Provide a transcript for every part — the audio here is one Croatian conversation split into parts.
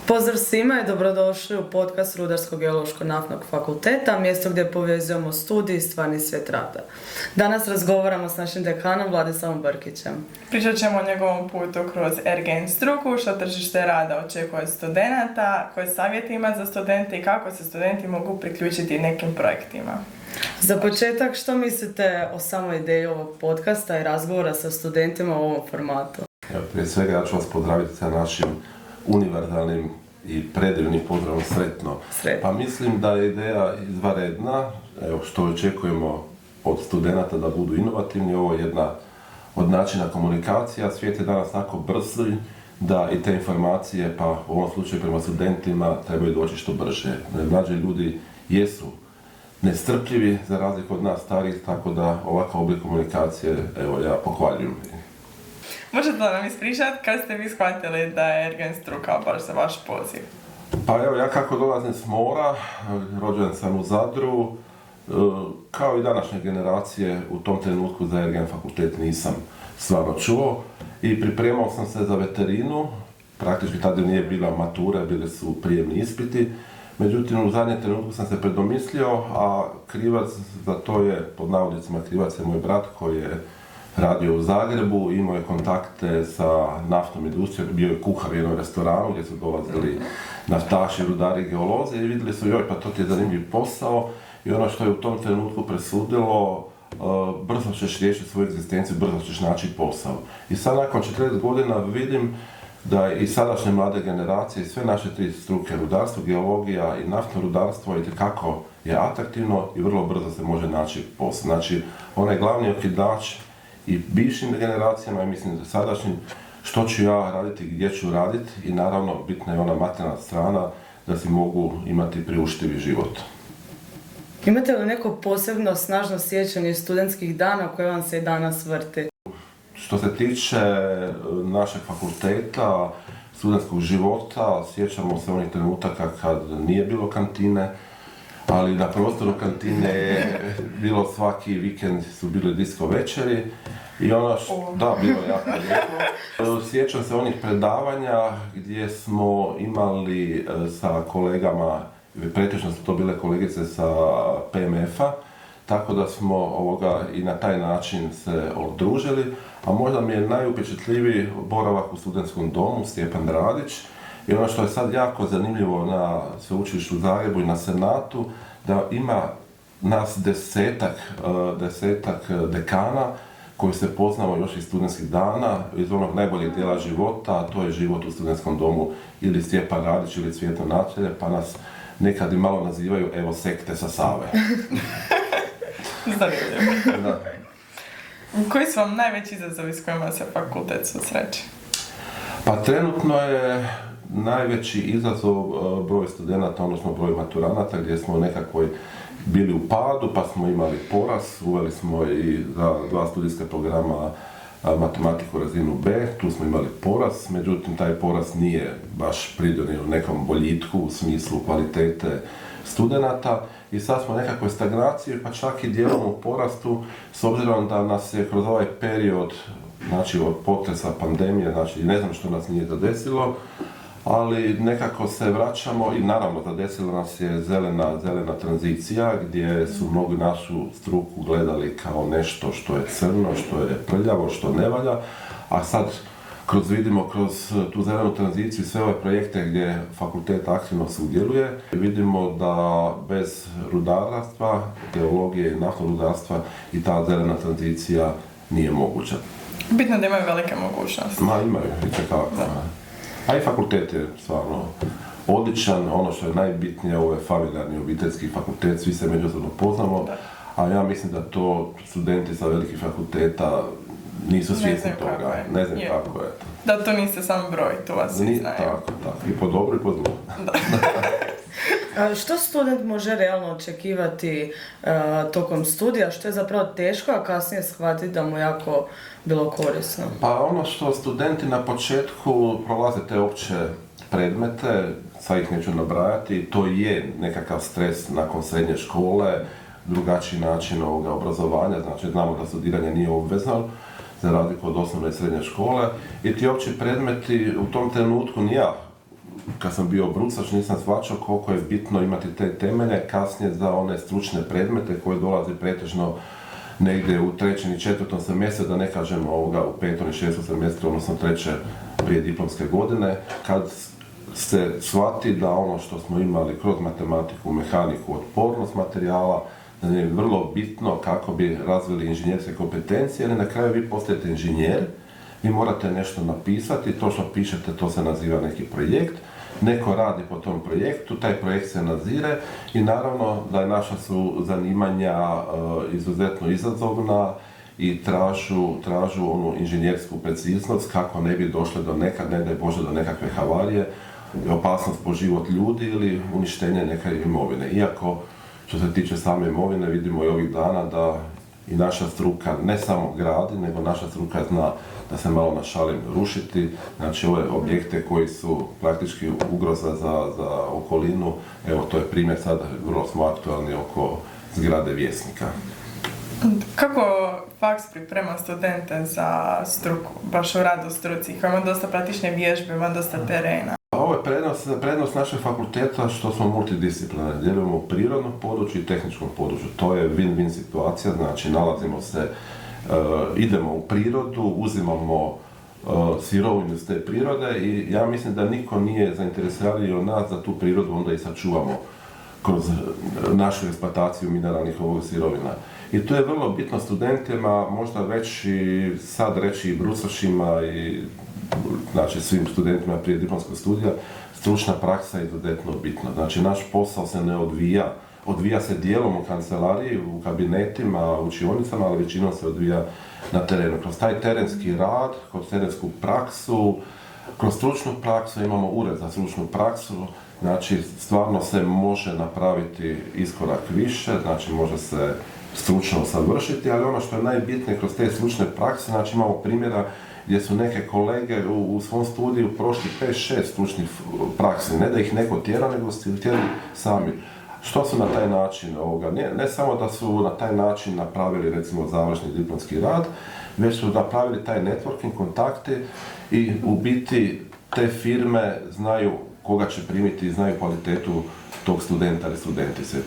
Pozdrav svima i dobrodošli u podcast Rudarsko-geološko-naftnog fakulteta, mjesto gdje povezujemo studij i stvarni svijet rada. Danas razgovaramo s našim dekanom Vladislavom Brkićem. Pričat ćemo o njegovom putu kroz RGN struku, što tržište rada očekuje od studenata, koje savjete ima za studente i kako se studenti mogu priključiti nekim projektima. Za početak, što mislite o samoj ideji ovog podcasta i razgovora sa studentima u ovom formatu? Prije svega ja ću vas pozdraviti sa našim univerzalnim i predivnim pozdravom Sretno. Pa mislim da je ideja izvanredna, što očekujemo od studenata da budu inovativni. Ovo je jedna od načina komunikacija. Svijet je danas tako brzi da i te informacije, pa u ovom slučaju prema studentima, trebaju doći što brže. Mlađi ljudi jesu nestrpljivi za razliku od nas starih, tako da ovakav oblik komunikacije, ja pohvaljujem. Možete li nam ispričati kad ste vi shvatili da je RGN struka baš za vaš poziv? Pa ja kako dolazim s mora, rođen sam u Zadru, kao i današnje generacije u tom trenutku za RGN fakultet nisam stvarno čuo i pripremao sam se za veterinu, praktički tada nije bila matura, bili su prijemni ispiti. Međutim, u zadnjem trenutku sam se predomislio, a krivac za to je, pod navodnicima krivac je moj brat koji je radio u Zagrebu, imao je kontakte sa naftnom industrijom, bio je kuhar u jednom restoranu gdje su dolazili naftaši, rudari, geolozi i vidjeli su, pa to ti je zanimljiv posao i ono što je u tom trenutku presudilo, brzo ćeš riješiti svoju egzistenciju, brzo ćeš naći posao. I sad nakon 40 godina vidim da i sadašnje mlade generacije i sve naše tri struke, rudarstvo, geologija i naftno rudarstvo itekako je atraktivno i vrlo brzo se može naći posao. Znači, onaj glavni okidač i bivšim generacijama, i mislim da sadašnjim, što ću ja raditi, gdje ću raditi i naravno bitna je ona materijalna strana da si mogu imati priuštivi život. Imate li neko posebno snažno sjećanje studentskih dana koje vam se i danas vrti? Što se tiče našeg fakulteta, studentskog života, sjećamo se onih trenutaka kad nije bilo kantine, ali na prostoru kantine je bilo svaki vikend su bili disco večeri i ono što, da, bilo je jako lijepo. Sjećam se onih predavanja gdje smo imali sa kolegama, pretežno su to bile kolegice sa PMF-a, tako da smo i na taj način se odružili, a možda mi je najupečatljiviji boravak u studentskom domu Stjepan Radić. I ono što je sad jako zanimljivo na Sveučilištu u Zagrebu i na Senatu, da ima nas desetak dekana koji se poznamo još iz studentskih dana, iz onog najboljeg dijela života, a to je život u studentskom domu ili Stjepan Radić ili Cvjetno naselje, pa nas nekad i malo nazivaju sekte sa Save. Zanimljivo. Koji su vam najveći izazovi s kojima se fakultet susreće? Pa trenutno je najveći izazov broj studenata, odnosno broj maturanata, gdje smo nekakvoj bili u padu, pa smo imali porast, uveli smo i za 2 studijska programa matematiku razinu B, tu smo imali porast, međutim taj porast nije baš pridonio nekom boljitku u smislu kvalitete studenata i sad smo nekakvoj stagnaciji, pa čak i dijelom u porastu, s obzirom da nas je kroz ovaj period, znači od potresa pandemije, znači ne znam što nas nije zadesilo, ali nekako se vraćamo i naravno zadesila nas je zelena tranzicija gdje su mnogi našu struku gledali kao nešto što je crno, što je prljavo, što ne valja, a sad vidimo kroz tu zelenu tranziciju sve ove projekte gdje fakultet aktivno sudjeluje, vidimo da bez rudarstva, geologije i naftnog rudarstva i ta zelena tranzicija nije moguća. Bitno da imaju velike mogućnosti. Imaju, itekako. A i fakultet je stvarno odličan, ono što je najbitnije, ovo je familijarni obiteljski fakultet, svi se međusobno poznamo, a ja mislim da to studenti sa velikih fakulteta nisu svjesni toga, ne znam kako je to. Da to niste samo broj, to vas svi znaju. Tako, i po dobro i po zlu. Što student može realno očekivati tokom studija, što je zapravo teško, a kasnije shvatiti da mu jako bilo korisno? Pa ono što studenti na početku prolaze te opće predmete, sad ih neću nabrajati, to je nekakav stres nakon srednje škole, drugačiji način obrazovanja, znači znamo da studiranje nije obvezno, za razliku od osnovne i srednje škole, i ti opći predmeti u tom trenutku ni ja kad sam bio brucač, nisam shvaćao koliko je bitno imati te temelje kasnije za one stručne predmete koje dolaze pretežno negdje u 3. i 4. semestru, da ne kažem u 5. i 6. semestru, odnosno 3. prije diplomske godine, kad se shvati da ono što smo imali kroz matematiku, mehaniku, otpornost materijala, da je vrlo bitno kako bi razvili inženjerske kompetencije, jer na kraju vi postajete inženjer, vi morate nešto napisati, to što pišete to se naziva neki projekt, neko radi po tom projektu, taj projekt se nadzire i naravno da naša su zanimanja izuzetno izazovna i tražu onu inženjersku preciznost kako ne bi došle do ne daj Bože, do nekakve havarije, opasnost po život ljudi ili uništenje neke imovine. Iako što se tiče same imovine vidimo i ovih dana da i naša struka ne samo gradi, nego naša struka zna, da se malo našalim, rušiti. Znači ove objekte koji su praktički ugroza za okolinu, evo to je primjer sad, vrlo smo aktualni oko zgrade Vjesnika. Kako faks priprema studente za struku, baš u radu struci? Ima dosta praktične vježbe, ima dosta terena. Ovo je prednost našeg fakulteta što smo multidisciplinarni, djelujemo u prirodnom području i tehničkom području. To je win-win situacija, znači nalazimo se, idemo u prirodu, uzimamo sirovinu iz te prirode i ja mislim da niko nije zainteresiraniji od nas za tu prirodu onda i sačuvamo kroz našu eksploataciju mineralnih sirovina. I to je vrlo bitno studentima, možda već i sad reći i brucošima i znači svim studentima prije diplomskog studija, stručna praksa je izuzetno bitna. Znači naš posao se ne odvija se dijelom u kancelariji, u kabinetima, u učionicama, ali većinom se odvija na terenu. Kroz taj terenski rad, kroz terensku praksu, kroz stručnu praksu imamo ured za stručnu praksu, znači stvarno se može napraviti iskorak više, znači može se stručno savršiti, ali ono što je najbitnije kroz te stručne prakse, znači imamo primjera gdje su neke kolege u svom studiju prošli 5-6 stručnih praksi, ne da ih neko tjera, nego su htjeli sami. Što su na taj način, ne samo da su na taj način napravili recimo završni diplomski rad, već su napravili taj networking, kontakte i u biti te firme znaju koga će primiti i znaju kvalitetu tog studenta ili studentice.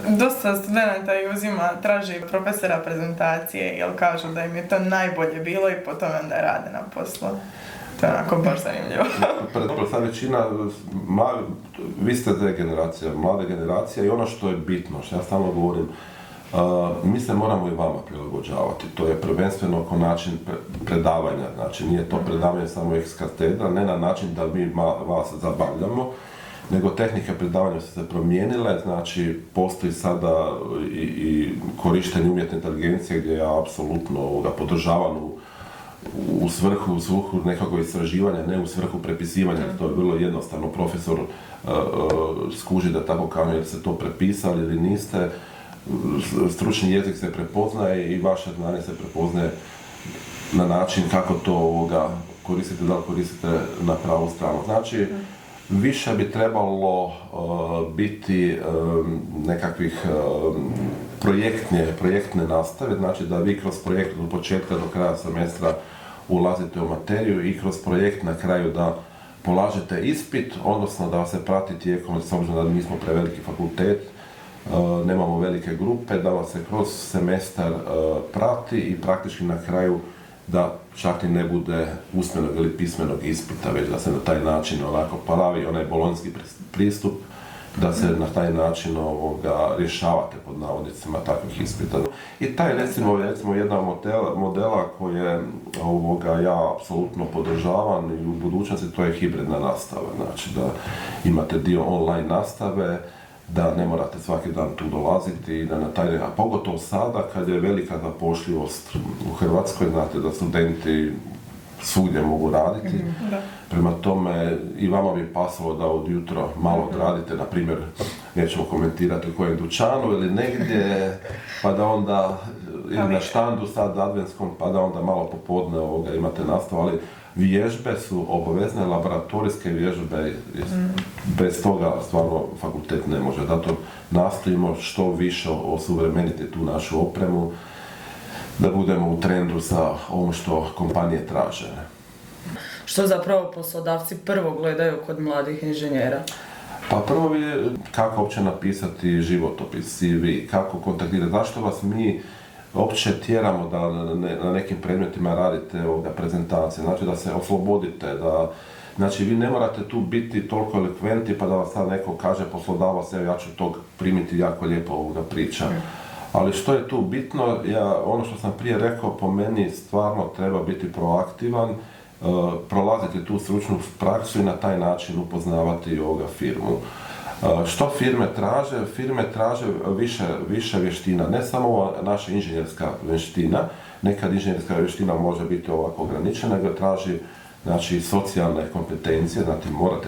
Dosta studenta i traži profesora prezentacije, jer kažu da im je to najbolje bilo i po tome onda rade na poslu. To je onako baš zanimljivo. Sad većina, vi ste te generacija, mlada generacija i ono što je bitno, što ja stalno govorim, mi se moramo i vama prilagođavati. To je prvenstveno oko način predavanja, znači nije to predavanje samo ex katedra, ne na način da mi vas zabavljamo, nego tehnike predavanja su se promijenile, znači postoji sada i korištenje umjetne inteligencije gdje ja apsolutno podržavam u svrhu nekakvog istraživanja, ne u svrhu prepisivanja, to je vrlo jednostavno, profesor skuži da tako kažem, jer ste to prepisali ili niste, stručni jezik se prepoznaje i vaše znanje se prepoznaje na način kako to koristite, da li koristite na pravu stranu. Znači, više bi trebalo biti nekakvih projektne nastave, znači da vi kroz projekt od početka do kraja semestra ulazite u materiju i kroz projekt na kraju da polažete ispit, odnosno da se prati tijekom, s obzirom da nismo preveliki fakultet, nemamo velike grupe, da vas se kroz semestar prati i praktički na kraju da čak i ne bude usmenog ili pismenog ispita, već da se na taj način onako pravi onaj bolonjski pristup, da se na taj način rješavate pod navodnicima takvih ispita. I taj recimo jedna modela koje ja apsolutno podržavam i u budućnosti, to je hibridna nastava, znači da imate dio online nastave, da ne morate svaki dan tu dolaziti i da na taj, a pogotovo sada kad je velika zapošljivost u Hrvatskoj, znate da studenti svugdje mogu raditi. Prema tome i vama bi pasalo da od jutro malo odradite, na primjer, nećemo komentirati u kojem dućanu ili negdje, pa da onda ili na štandu sad adventskom, pa da onda malo popodne imate nastavu, ali vježbe su obavezne, laboratorijske vježbe, bez toga stvarno fakultet ne može. Zato nastojimo što više osuvremeniti tu našu opremu, da budemo u trendu sa ovom što kompanije traže. što zapravo poslodavci prvo gledaju kod mladih inženjera? Pa prvo je kako uopće napisati životopis, CV, kako kontaktirati, zašto vas mi uopće tjeramo da na nekim predmetima radite prezentacije, znači da se oslobodite, da znači vi ne morate tu biti toliko eloquentni pa da vas sad neko kaže poslodavac, evo ja ću tog primiti jako lijepo priča. Ali što je tu bitno, ono što sam prije rekao, po meni stvarno treba biti proaktivan, prolaziti tu stručnu praksu i na taj način upoznavati firmu. Što firme traže? Firme traže više vještina, ne samo ova naša inženjerska vještina, nekad inženjerska vještina može biti ovako ograničena, nego traži znači socijalne kompetencije,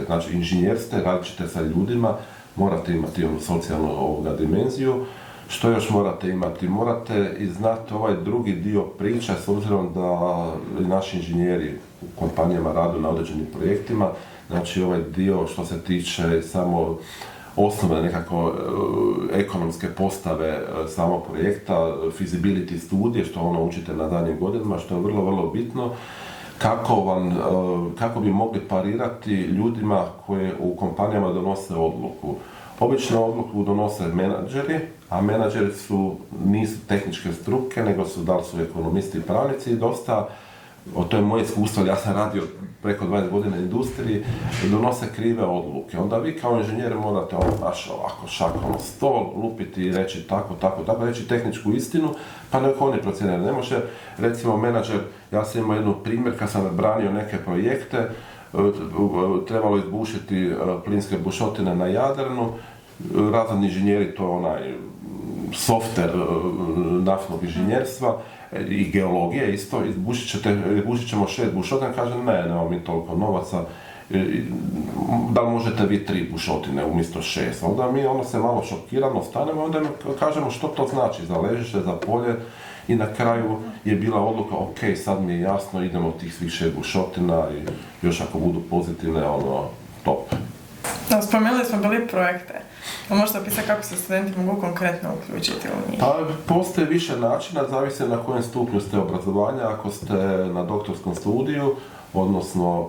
znači inženjer ste, radit ćete sa ljudima, morate imati onu socijalnu dimenziju. Što još morate imati? Morate i znati ovaj drugi dio priče, s obzirom da naši inženjeri u kompanijama rade na određenim projektima, znači ovaj dio što se tiče samo osnovne nekako ekonomske postave samog projekta, feasibility studije, što učite na daljnjim godinama, što je vrlo, vrlo bitno, kako bi mogli parirati ljudima koji u kompanijama donose odluku. Obično odluku donose menadžeri, a menadžeri nisu tehničke struke, nego da li su ekonomisti i pravnici i dosta, to je moje iskustvo, ja sam radio preko 20 godina u industriji, donose krive odluke. Onda vi kao inženjeri morate baš ovako šakom stol lupiti i reći tako, reći tehničku istinu, pa nek oni procjene. Ne može, recimo menadžer, ja sam imao jednu primjer kad sam branio neke projekte, trebalo izbušiti plinske bušotine na Jadranu, razni inženjeri, to je onaj softver naftnog inženjerstva i geologije isto, izbušit ćemo 6 bušotina, kaže nemamo mi toliko novaca, da li možete vi 3 bušotine umjesto 6, onda mi se malo šokiramo, stanemo, onda kažemo što to znači za ležište, za polje i na kraju je bila odluka, ok, sad mi je jasno, idemo tih svih 6 bušotina i još ako budu pozitivne, top. Spomenuli smo bili projekte. Možete opisati kako se studenti mogu konkretno uključiti u njih? Pa, postoje više načina, zavisi na kojem stupnju ste obrazovanja. Ako ste na doktorskom studiju, odnosno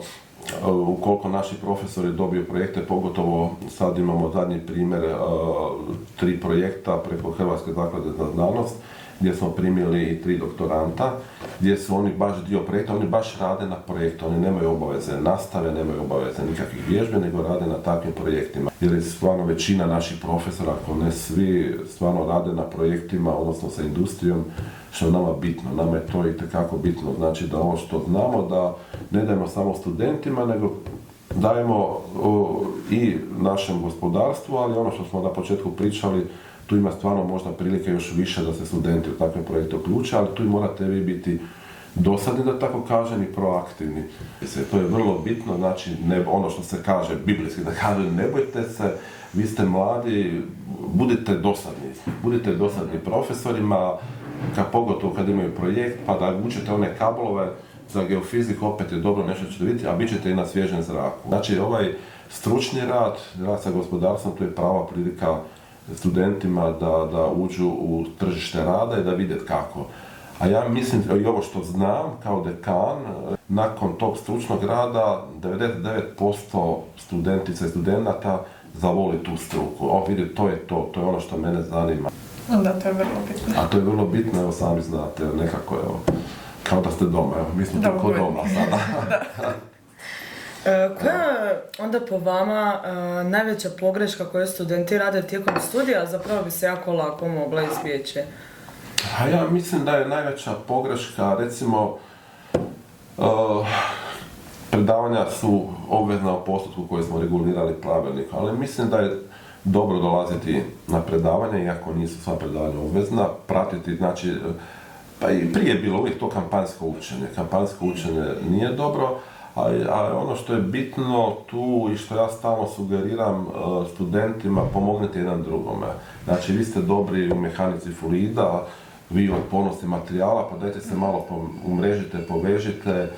ukoliko naši profesori dobiju projekte, pogotovo sad imamo zadnji primjer 3 projekta preko Hrvatske zaklade za znanost, gdje smo primili i 3 doktoranta, gdje su oni baš dio projekta, oni baš rade na projektu, oni nemaju obaveze nastave, nemaju obaveze nikakvih vježbe, nego rade na takvim projektima. Jer je stvarno većina naših profesora, ako ne svi, stvarno rade na projektima, odnosno sa industrijom, što je nama bitno. Nama je to itekako bitno, znači da ovo što znamo, da ne dajemo samo studentima, nego dajemo i našem gospodarstvu, ali ono što smo na početku pričali, tu ima stvarno možda prilike još više da se studenti u takve projekte uključe, ali tu morate vi biti dosadni, da tako kažem, i proaktivni. To je vrlo bitno, znači ono što se kaže biblijski, da kaže ne bojte se, vi ste mladi, budite dosadni profesorima, pogotovo kad imaju projekt, pa da učite one kablove za geofiziku, opet je dobro nešto ćete vidjeti, a bit ćete i na svježem zraku. Znači ovaj stručni rad sa gospodarstvom, to je prava prilika studentima da uđu u tržište rada i da vide kako. A ja mislim, i ovo što znam kao dekan, nakon tog stručnog rada 99% studentica i studenata zavoli tu struku. Vidi, to je ono što mene zanima. Da, to je vrlo bitno. A to je vrlo bitno, evo sami znate, nekako kao da ste doma, mi smo tu kod doma sada. Koja je onda po vama najveća pogreška koju studenti rade tijekom studija, zapravo bi se jako lako mogla izbjeći? Ja mislim da je najveća pogreška, recimo, predavanja su obvezna u postotku koji smo regulirali pravilnikom, ali mislim da je dobro dolaziti na predavanje, iako nisu sva predavanja obvezna, pratiti, znači, pa i prije je bilo uvijek to kampanjsko učenje. Kampanjsko učenje nije dobro, a ono što je bitno tu i što ja stalno sugeriram studentima, pomognite jedan drugome. Znači, vi ste dobri u mehanici fluida, vi u otpornosti materijala, pa dajte se malo umrežite, povežite.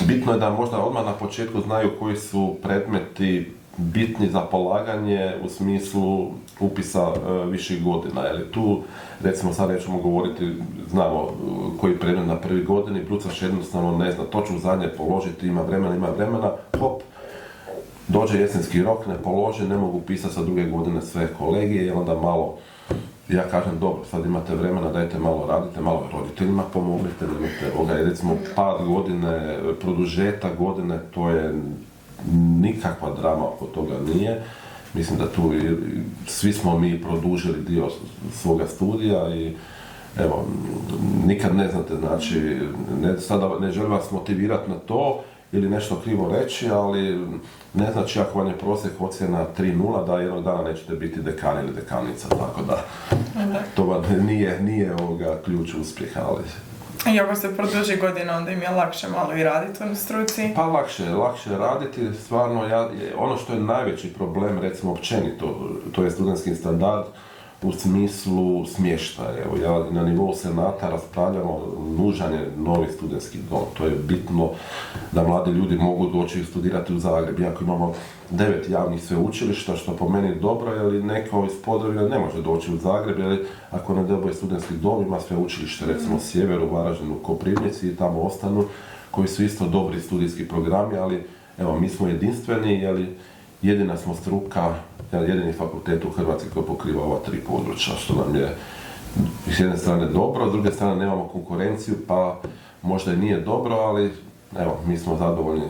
Bitno je da možda odmah na početku znaju koji su predmeti bitni za polaganje u smislu upisa viših godina. Jer tu, recimo sad nećemo govoriti, znamo koji predmet na prvi godini, brucaš jednostavno ne zna, to ću zadnje položiti, ima vremena, hop, dođe jesenski rok, ne položi, ne mogu pisati sa druge godine sve kolegije i onda malo, ja kažem dobro, sad imate vremena, dajte malo radite, malo roditeljima pomognite, imate recimo par godine, produžetak godine, to je nikakva drama oko toga nije. Mislim da tu svi smo mi produžili dio svoga studija i evo, nikad ne znate, znači, sada ne želim vas motivirati na to ili nešto krivo reći, ali ne znači ako vam je prosjek ocjena 3.0 da jednog dana nećete biti dekan ili dekanica, tako da to vam nije ključ uspjeha, ali... I ako se produži godina, onda im je lakše malo i raditi u struci? Pa lakše raditi, stvarno, ono što je najveći problem, recimo općenito, to je studentski standard u smislu smještaja. Evo, ja na nivou senata raspravljamo, nužan je novi studentski dom. To je bitno da mladi ljudi mogu doći studirati u Zagreb. Iako imamo 9 javnih sveučilišta, što po meni je dobro, jer neko iz Podravine ne može doći u Zagreb, jer ako ne dobije studentski dom, ima sveučilište, recimo Sjeveru, Varaždinu, Koprivnici i tamo ostanu, koji su isto dobri studijski programi, ali evo, mi smo jedinstveni, jer jedina smo struka, jedini fakultet u Hrvatskoj koji pokriva ova 3 područja, što nam je s jedne strane dobro, s druge strane nemamo konkurenciju, pa možda i nije dobro, ali evo, mi smo zadovoljni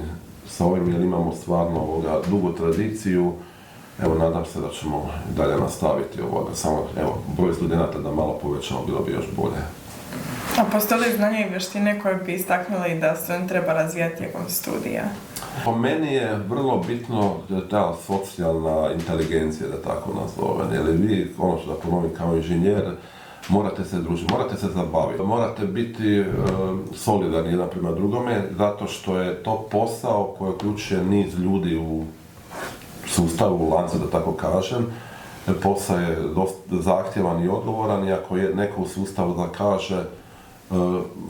sa ovim jer imamo stvarno dugu tradiciju. Evo, nadam se da ćemo dalje nastaviti samo broj studenata da malo povećamo, bilo bi još bolje. A postoje li znanje i vještine koje bi istaknuli da student treba razvijati tijekom studija? Po meni je vrlo bitno ta socijalna inteligencija, da tako nazovem, jer vi, ono što da ponovim kao inženjer, morate se družiti, morate se zabaviti, morate biti solidarni jedan prema drugome, zato što je to posao koji uključuje niz ljudi u sustavu, u lancu, da tako kažem. Posao je dosta zahtjevan i odgovoran i ako je neko u sustavu zakaže,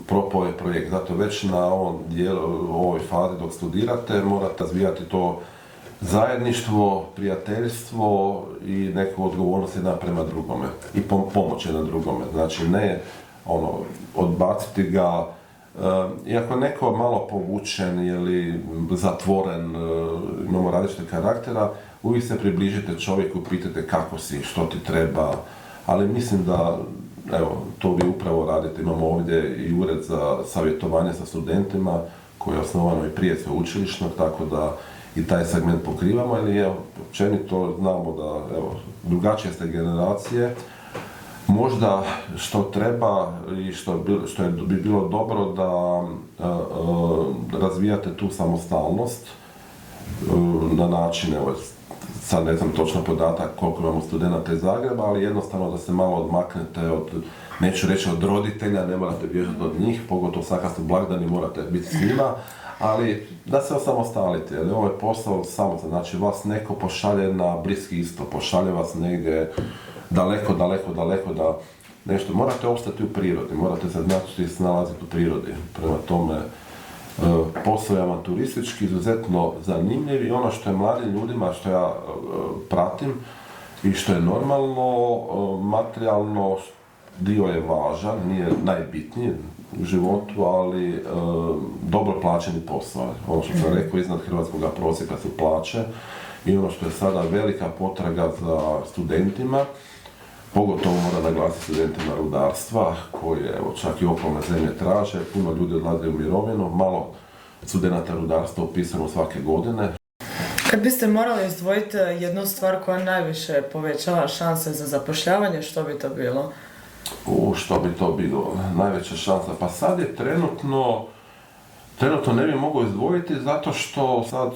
propao je projekt. Zato već na ovoj fazi dok studirate morate razvijati to zajedništvo, prijateljstvo i neku odgovornost jedan prema drugome i pomoć jedan drugome. Znači ne odbaciti ga, iako je neko malo povučen ili zatvoren, imamo različite karaktera, uvijek se približite čovjeku, pitate kako si, što ti treba, ali mislim da evo, to vi upravo radite. Imamo ovdje i ured za savjetovanje sa studentima koji je osnovano i prije sveučilišnog, tako da i taj segment pokrivamo, ali općenito znamo da drugačije ste generacije. Možda što treba i što bi bilo dobro da razvijate tu samostalnost na način, sad ne znam točno podatak koliko imamo studenata iz Zagreba, ali jednostavno da se malo odmaknete od, neću reći od roditelja, ne morate bježati od njih, pogotovo sad kad su blagdani morate biti s njima, ali da se osamostalite, jer ovo je posao samo, znači vas neko pošalje na Bliski istok, pošalje vas negdje daleko da nešto, morate opstati u prirodi, morate se znači snalaziti u prirodi, prema tome posao je avanturistički, izuzetno zanimljiv i ono što je mladim ljudima, što ja pratim i što je normalno, materijalno dio je važan, nije najbitniji u životu, ali dobro plaćeni posao. Ono što sam rekao, iznad hrvatskog prosjeka su plaće i ono što je sada velika potraga za studentima, pogotovo mora naglasiti studentima rudarstva, koje čak i okolne zemlje traže, puno ljudi odlaze u mirovinu, malo studenata rudarstva upisano svake godine. Kad biste morali izdvojiti jednu stvar koja najviše povećava šanse za zapošljavanje, što bi to bilo? Što bi to bilo? Najveća šansa? Pa sad je trenutno ne bi mogao izdvojiti zato što sad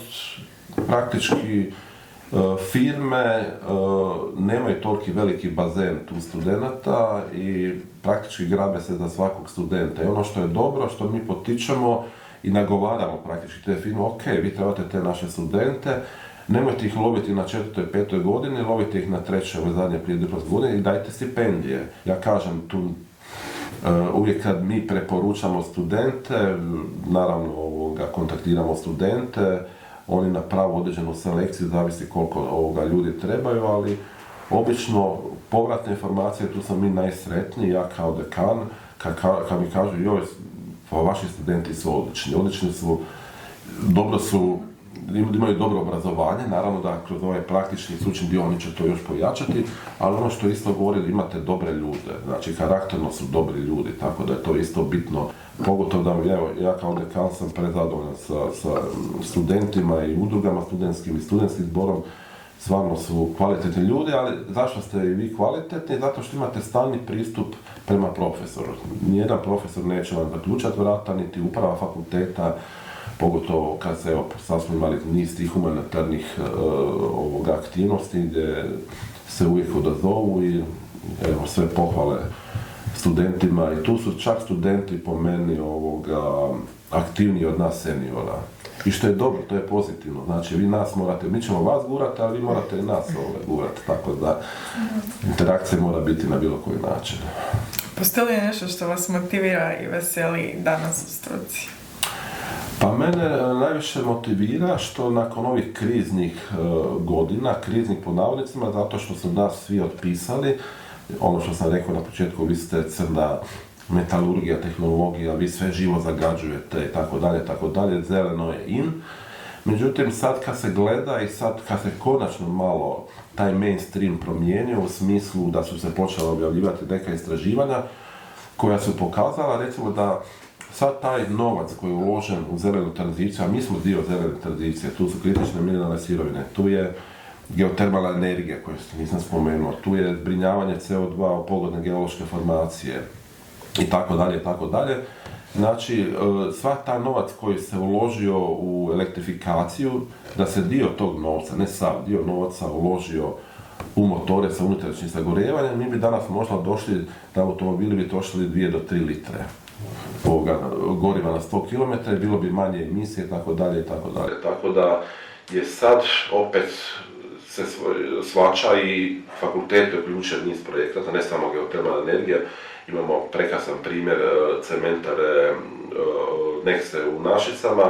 praktički firme nemaju toliki veliki bazen tu studenata i praktički grabe se za svakog studenta. I ono što je dobro, što mi potičemo i nagovaramo praktički te firme, ok, vi trebate te naše studente, nemojte ih loviti na 4. i 5. godini, lovite ih na 3. ove zadnje prijediplomske godine i dajte stipendije. Ja kažem tu, uvijek kad mi preporučamo studente, naravno kontaktiramo studente, oni naprave određenu selekciju, zavisi koliko ljudi trebaju, ali obično povratne informacije, tu sam mi najsretniji, ja kao dekan, kad mi kažu, joj, pa vaši studenti su odlični su, dobro su, imaju dobro obrazovanje, naravno da kroz ovaj praktični stručni dio oni će to još pojačati, ali ono što isto govori da imate dobre ljude, znači karakterno su dobri ljudi, tako da je to isto bitno, pogotovo da ja kao dekan sam prezadovoljan sa studentima i udrugama studentskim i studentskim zborom, stvarno su kvalitetni ljudi, ali zašto ste i vi kvalitetni? Zato što imate stalni pristup prema profesoru. Nijedan profesor neće vam zaključati vrata, niti uprava fakulteta, pogotovo kad se, sad smo imali niz tih humanitarnih aktivnosti gdje se uvijek odazovu i sve pohvale studentima i tu su čak studenti po meni aktivniji od nas seniora. I što je dobro, to je pozitivno. Znači, vi nas morate, mi ćemo vas gurati, ali vi morate i nas gurati, tako da interakcija mora biti na bilo koji način. Postoji li nešto što vas motivira i veseli danas u struci? Pa mene najviše motivira što nakon ovih kriznih godina, kriznih po navodnicima, zato što su nas svi otpisali, ono što sam rekao na početku, vi ste crna metalurgija, tehnologija, vi sve živo zagađujete i tako dalje, zeleno je in. Međutim, sad kad se gleda i sad kad se konačno malo taj mainstream promijenio u smislu da su se počela objavljivati neka istraživanja koja su pokazala, recimo da sad taj novac koji je uložen u zelenu tranziciju, a mi smo dio zelene tranzicije, tu su kritične mineralne sirovine, tu je geotermalna energija koju nisam spomenuo, tu je zbrinjavanje CO2 u pogodne geološke formacije i tako dalje. Znači, sva ta novac koji se uložio u elektrifikaciju, da se dio tog novca, ne sav, dio novaca uložio u motore sa unutrašnjim sagorevanjem, mi bi danas možda došli, da automobili bi trošili 2 do 3 litre goriva na 100 km, bilo bi manje emisije, tako dalje. Tako da je sad opet se shvaća i fakultet je uključen niz projekata, ne samo geotermalna energija, imamo prekrasan primjer cementare Nexe u Našicama,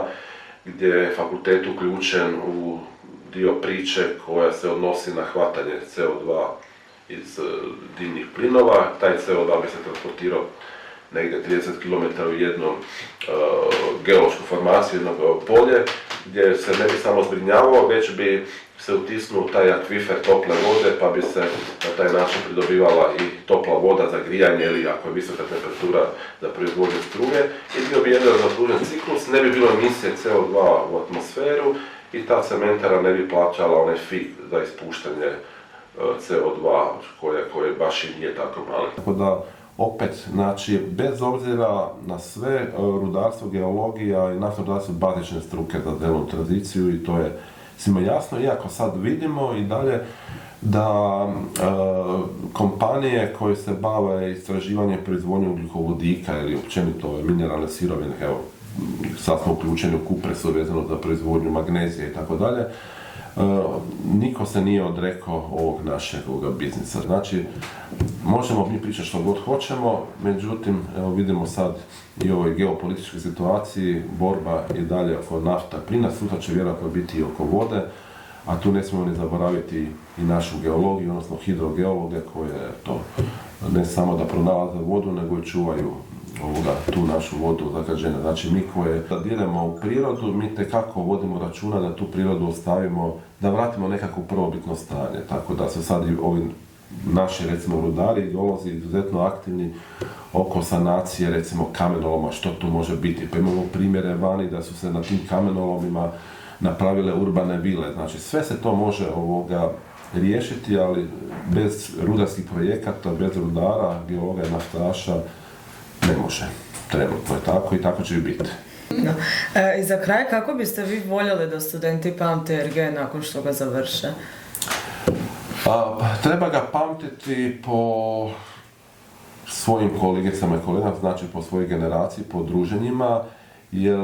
gdje je fakultet uključen u dio priče koja se odnosi na hvatanje CO2 iz dimnih plinova. Taj CO2 bi se transportirao negdje 30 km u jednu geološku formaciju, jedno polje, gdje se ne bi samo zbrinjavao, već bi se utisnuo taj akvifer tople vode, pa bi se na taj način pridobivala i topla voda za grijanje ili ako je visoka temperatura za proizvodnju struje. I bio bi jedan zaslužen ciklus, ne bi bilo emisije CO2 u atmosferu i ta cementara ne bi plaćala onaj fee za ispuštanje CO2 koje baš i nije tako mali. Tako da, opet, znači, bez obzira na sve, rudarstvo, geologija i naftno rudarstvo su bazične struke za zelenu tranziciju i to je svima jasno, iako sad vidimo i dalje da kompanije koje se bave istraživanjem proizvodnje ugljikovodika ili općenito mineralne sirovine, evo, sad smo uključeni u Kupresu vezano za proizvodnju magnezije i tako dalje, niko se nije odrekao ovog našeg biznisa. Znači, možemo mi pričati što god hoćemo, međutim, evo vidimo sad i u ovoj geopolitičkoj situaciji, borba i dalje oko nafta, plina, sutra će vjerojatno biti i oko vode, a tu ne smijemo ni zaboraviti i našu geologiju, odnosno hidrogeologe koje to ne samo da pronalaze vodu, nego i čuvaju tu našu vodu zagađenja. Znači, mi koje diremo u prirodu, mi tekako vodimo računa da tu prirodu ostavimo, da vratimo nekakvo prvobitno stanje. Tako da su sad i ovi naši, recimo, rudari i geolozi izuzetno aktivni oko sanacije, recimo, kamenoloma, što tu može biti. Pa imamo primjere vani da su se na tim kamenolomima napravile urbane vile. Znači, sve se to može riješiti, ali bez rudarskih projekata, bez rudara, geologa i naftaša, ne može. Trenutno je tako i tako će i biti. I za kraj, kako biste vi voljeli da studenti pamte RG nakon što ga završe? Treba ga pamtiti po svojim kolegicama i kolegama, znači po svojoj generaciji, po druženjima, jer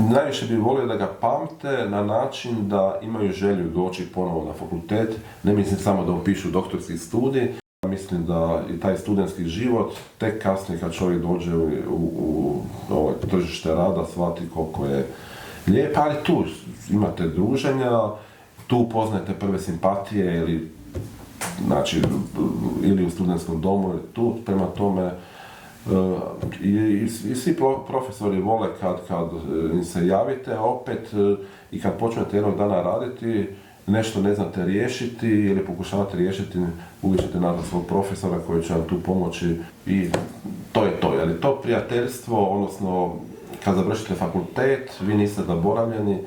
najviše bi volio da ga pamte na način da imaju želju doći ponovo na fakultet, ne mislim samo da upišu doktorski studij. Mislim da i taj studentski život tek kasnije kad čovjek dođe u tržište rada shvati koliko je lijepa, ali tu imate druženja, tu upoznajete prve simpatije ili znači, ili u studentskom domu, ili tu, prema tome, i svi profesori vole kad im se javite opet i kad počnete jednog dana raditi, nešto ne znate riješiti ili pokušavate riješiti, uvijek ćete naći svog profesora koji će vam tu pomoći i to je to. Je to prijateljstvo, odnosno kad završite fakultet, vi niste zaboravljeni,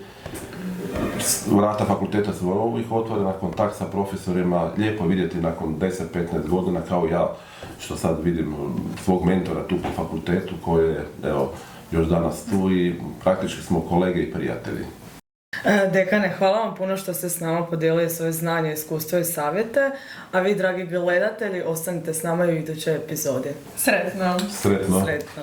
vrata fakulteta su uvijek otvorena, kontakt sa profesorima, lijepo vidjeti nakon 10-15 godina kao ja, što sad vidim svog mentora tu po fakultetu koji je, evo, još danas tu i praktički smo kolege i prijatelji. Dekane, hvala vam puno što ste s nama podijelili svoje znanje, iskustvo i savjete, a vi, dragi gledatelji, ostanite s nama i u idućoj epizodi. Sretno! Sretno! Sretno!